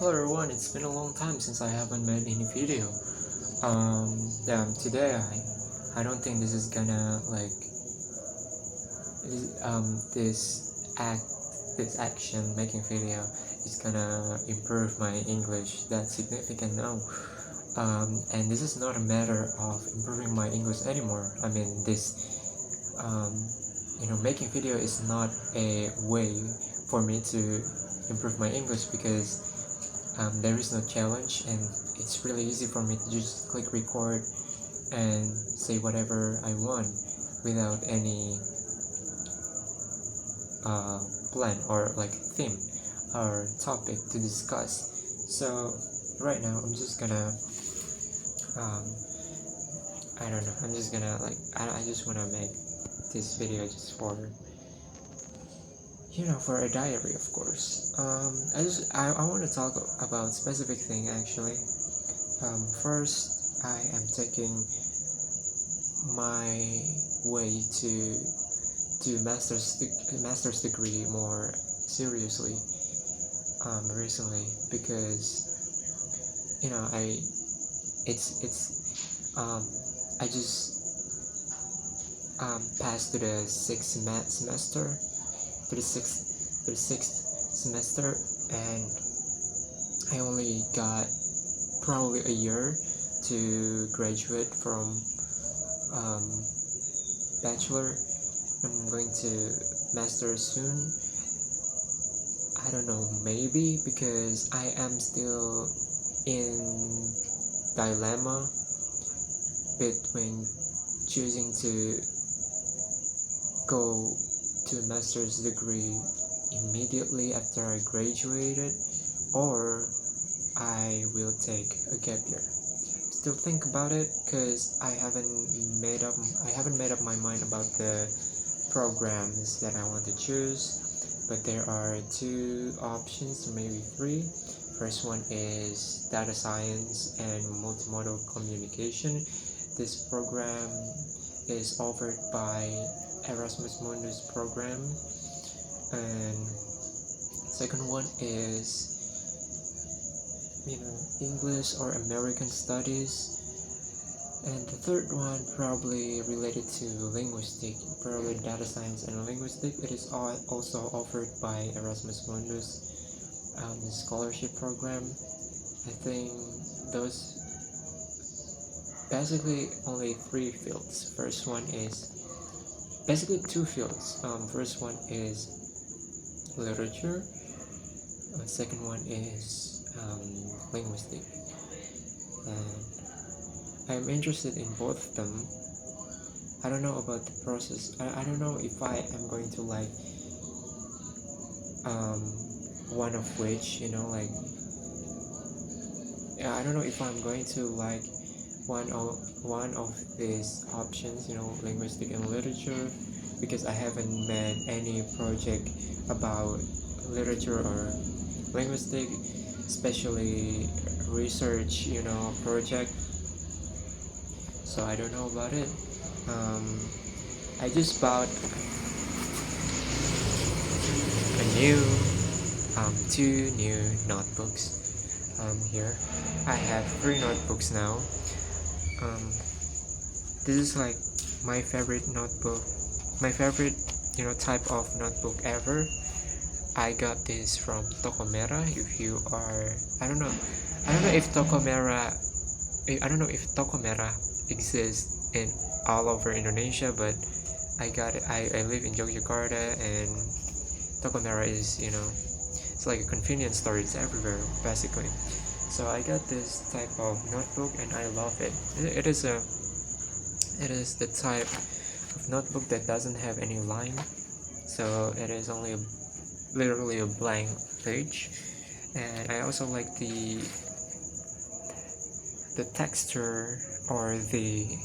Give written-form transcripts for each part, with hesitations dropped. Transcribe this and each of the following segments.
Hello everyone, it's been a long time since I haven't made any video. Today I don't think this is gonna this action making video is gonna improve my English that significant now. And this is not a matter of improving my English anymore. I mean making video is not a way for me to improve my English because there is no challenge and it's really easy for me to just click record and say whatever I want without any plan or theme or topic to discuss. So right now I'm just gonna I don't know, I'm just gonna I just wanna make this video just for a diary, of course. I want to talk about specific thing actually. First, I am taking my way to do master's degree more seriously recently because I just passed to the sixth semester, and I only got probably a year to graduate from bachelor. I'm going to master soon. I don't know, maybe because I am still in dilemma between choosing to go to master's degree immediately after I graduated, or I will take a gap year. Still think about it because I haven't made up my mind about the programs that I want to choose, but there are two options, maybe three. First one is data science and multimodal communication. This program is offered by Erasmus Mundus program, and second one is English or American studies, and the third one probably related to linguistic, probably data science and linguistic. It is also offered by Erasmus Mundus scholarship program. I think those basically only three fields. First one is basically two fields. First one is literature. Second one is linguistic. And I'm interested in both of them. I don't know about the process. I don't know if I am going to like one of which, I don't know if I'm going to like one of these options, linguistic and literature, because I haven't made any project about literature or linguistic, especially research, project. So I don't know about it. I just bought two new notebooks. Here I have 3 notebooks now. This is like my favorite notebook, my favorite type of notebook ever. I got this from Toko Merah. If you are, I don't know if Toko Merah exists in all over Indonesia, but I got it. I live in Yogyakarta, and Toko Merah is it's like a convenience store. It's everywhere basically. So I got this type of notebook and I love it. It is the type of notebook that doesn't have any line, so it is only literally a blank page. And I also like the texture, or the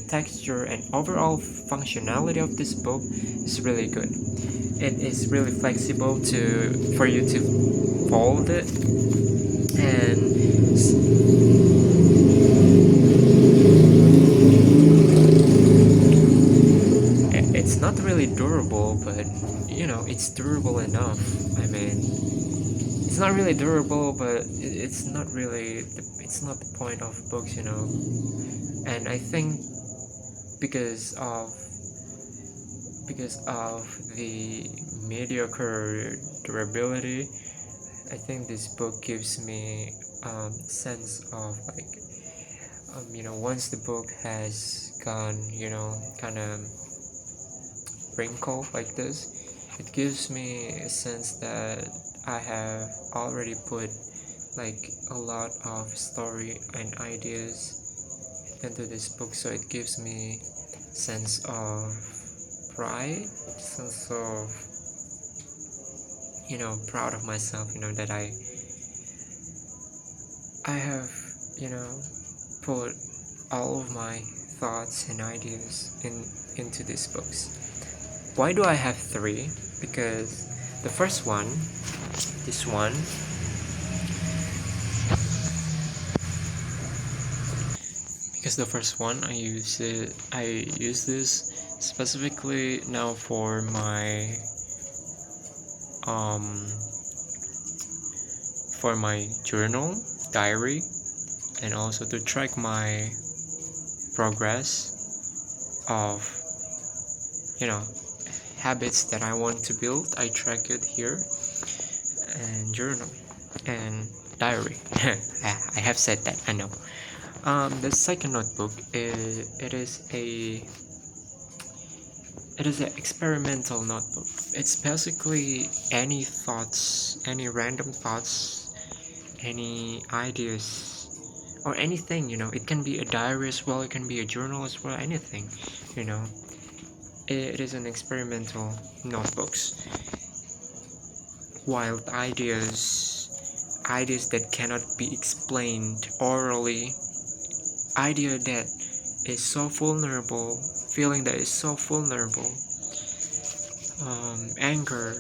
texture and overall functionality of this book is really good. It is really flexible for you to fold it, and it's not really durable, but it's durable enough. I mean, it's not really durable, but it's not really it's not the point of books, and I think because of the mediocre durability, I think this book gives me sense of like once the book has gone kind of wrinkle like this, it gives me a sense that I have already put like a lot of story and ideas into this book, so it gives me sense of pride, sense of proud of myself, that I have put all of my thoughts and ideas into these books. Why do I have three? Because the first one, this one, I use this specifically now for my journal diary, and also to track my progress of habits that I want to build. I track it here, and journal and diary. I have said that, I know. The second notebook it is an experimental notebook. It's basically any thoughts, any random thoughts, any ideas, or anything, it can be a diary as well, it can be a journal as well, anything, it is an experimental notebooks. Wild ideas that cannot be explained orally, idea that is so vulnerable, feeling that is so vulnerable, anger,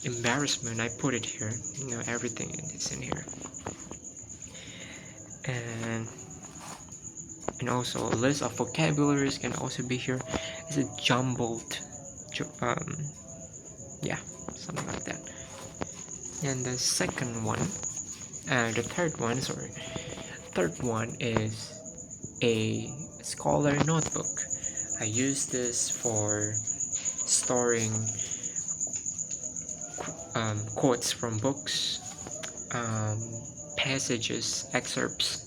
embarrassment, I put it here, everything is in here. And also a list of vocabularies can also be here. It's a jumbled something like that. And the third one is a scholar notebook. I use this for storing quotes from books, passages, excerpts,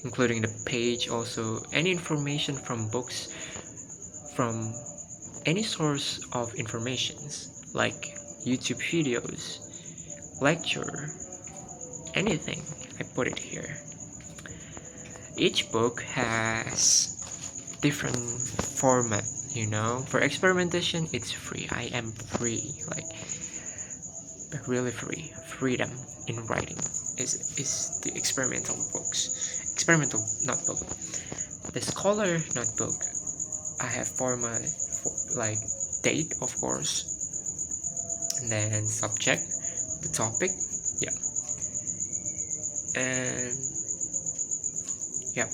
including the page, also any information from books, from any source of informations like YouTube videos, lecture, anything, I put it here. Each book has different format, for experimentation it's free. I am free, like really free. Freedom in writing is the experimental notebook. The scholar notebook, I have format like date, of course, and then subject, the topic,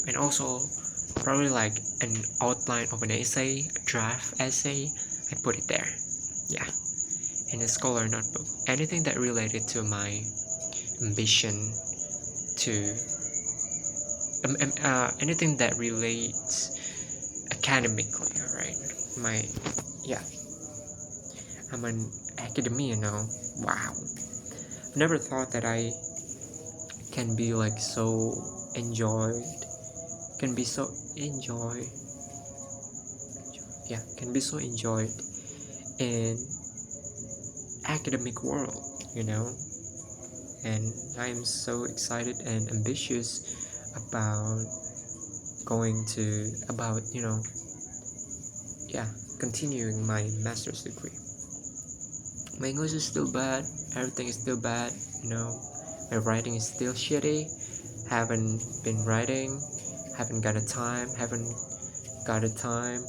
and also probably like an outline of an essay, a draft essay, I put it there. In a scholar notebook, anything that related to my ambition, to anything that relates academically, alright. I'm an academician now. Wow. Never thought that I can be like so enjoyed. Can be so enjoyed in academic world, and I'm so excited and ambitious about continuing my master's degree. My English is still bad, everything is still bad, my writing is still shitty, haven't been writing, haven't got the time.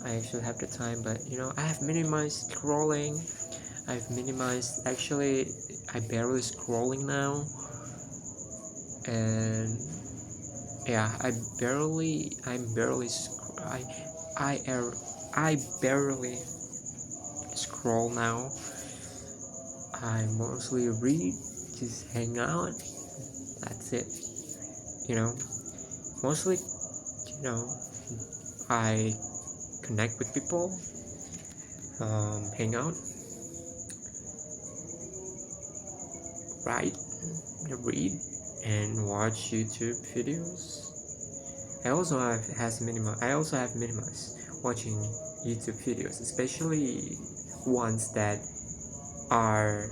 I actually have the time, but I have minimized scrolling. I barely scrolling now, and I barely scroll now. I mostly read, just hang out. That's it. You know, mostly, you know, I connect with people, hang out, write, read, and watch YouTube videos. I also have minimized watching YouTube videos, especially ones that are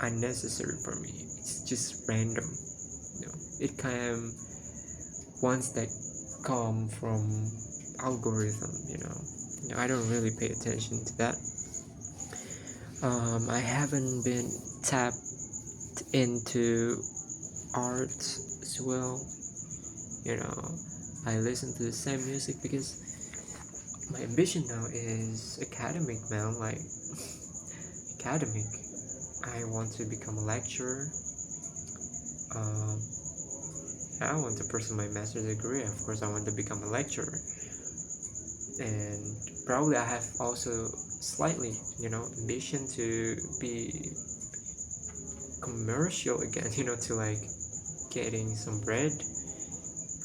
unnecessary for me. It's just random, it kind of ones that come from algorithm. I don't really pay attention to that. I haven't been tapped into art as well. I listen to the same music because my ambition now is academic, man. Like academic. I want to become a lecturer. I want to pursue my master's degree. Of course, I want to become a lecturer, and probably I have also slightly, ambition to be commercial again. To like getting some bread,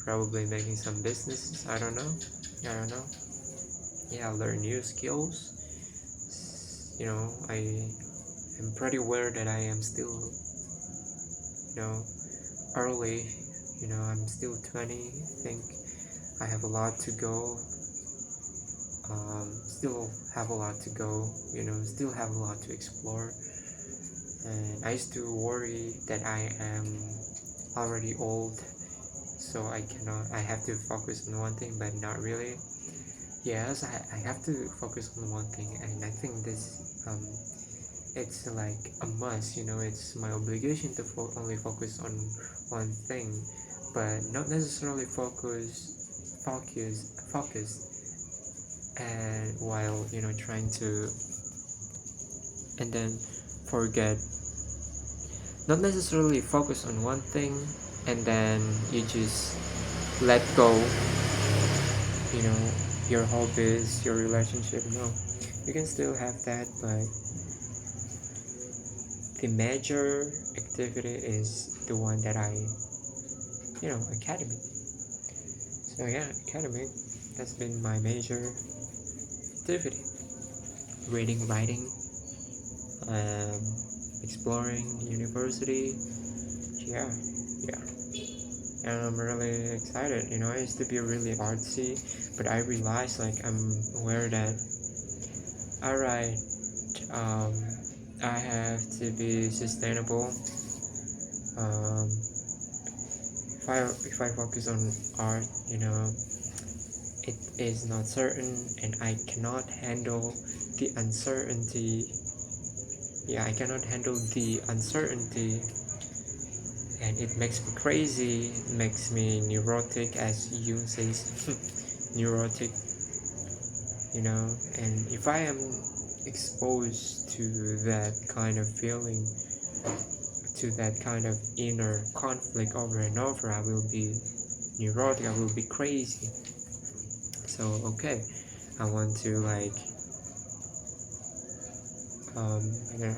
probably making some businesses. I don't know. Yeah, learn new skills. I am pretty aware that I am still, early. I'm still 20. I think I have a lot to go. Still have a lot to go. Still have a lot to explore. And I used to worry that I am already old, so I have to focus on one thing, but not really. Yes, I have to focus on one thing, and I think this it's like a must. It's my obligation to only focus on one thing, but not necessarily focus and while trying to, and then forget, not necessarily focus on one thing and then you just let go, your hobbies, your relationship. No, you can still have that, but the major activity is the one that academic. So yeah, academic has been my major activity. Reading, writing, exploring university. Yeah. And I'm really excited. I used to be really artsy, but I realized, like, I'm aware that, alright, I have to be sustainable. If I focus on art, it is not certain, and I cannot handle the uncertainty. I cannot handle the uncertainty, and it makes me crazy. It makes me neurotic, as Jung says. Neurotic. And if I am exposed to that kind of feeling, to that kind of inner conflict over and over, I will be neurotic, I will be crazy. So okay, I want to I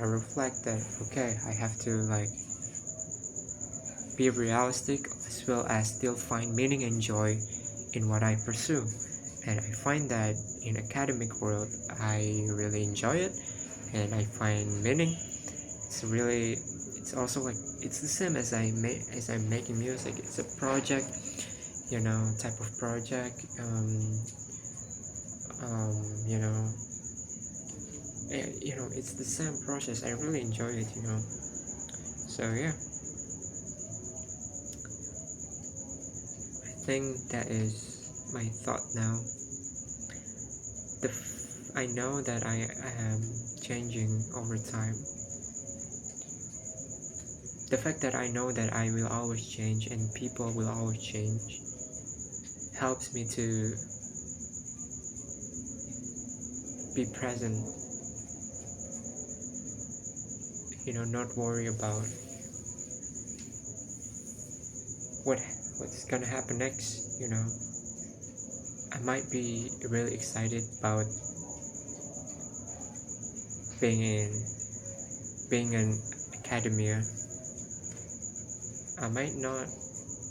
reflect that, okay, I have to be realistic, as well as still find meaning and joy in what I pursue. And I find that in academic world I really enjoy it, and I find meaning. It's also it's the same as I'm making music. It's a project, type of project. It's the same process. I really enjoy it. So yeah, I think that is my thought now. I know that I am changing over time. The fact that I know that I will always change and people will always change helps me to be present, not worry about what's gonna happen next. I might be really excited about being in academia. I might not,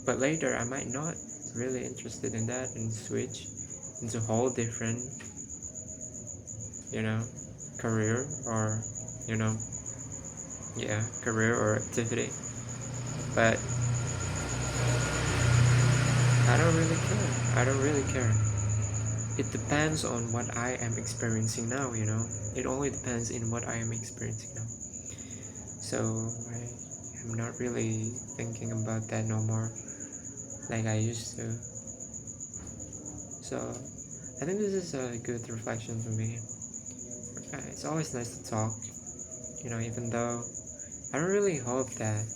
but later I might not really interested in that and switch into a whole different, career, or career or activity. But I don't really care. It depends on what I am experiencing now. It only depends in what I am experiencing now. So I'm not really thinking about that no more like I used to. So I think this is a good reflection for me. It's always nice to talk, even though I don't really hope that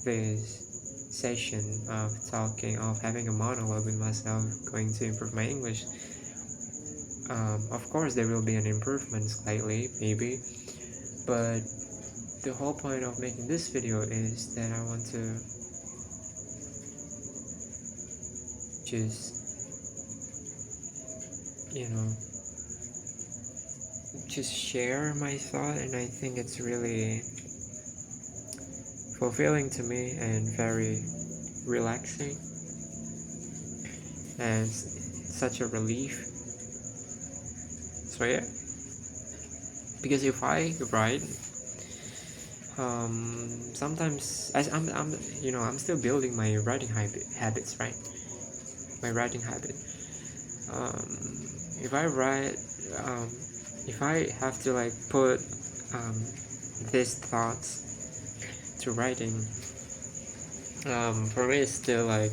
this session of talking, of having a monologue with myself, going to improve my English. Of course there will be an improvement slightly, maybe, but the whole point of making this video is that I want to just share my thought, and I think it's really fulfilling to me and very relaxing and such a relief. So yeah, because if I write, sometimes I'm still building my writing habits, right? My writing habit. If I write, if I have to like put these thoughts to writing, for me it's still like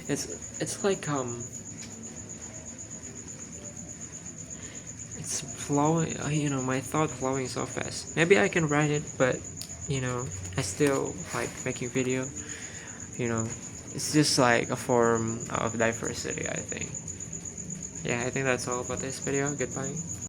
it's like it's flowing, my thought flowing so fast. Maybe I can write it, but I still like making video. It's just like a form of diversity, I think. Yeah, I think that's all about this video. Goodbye.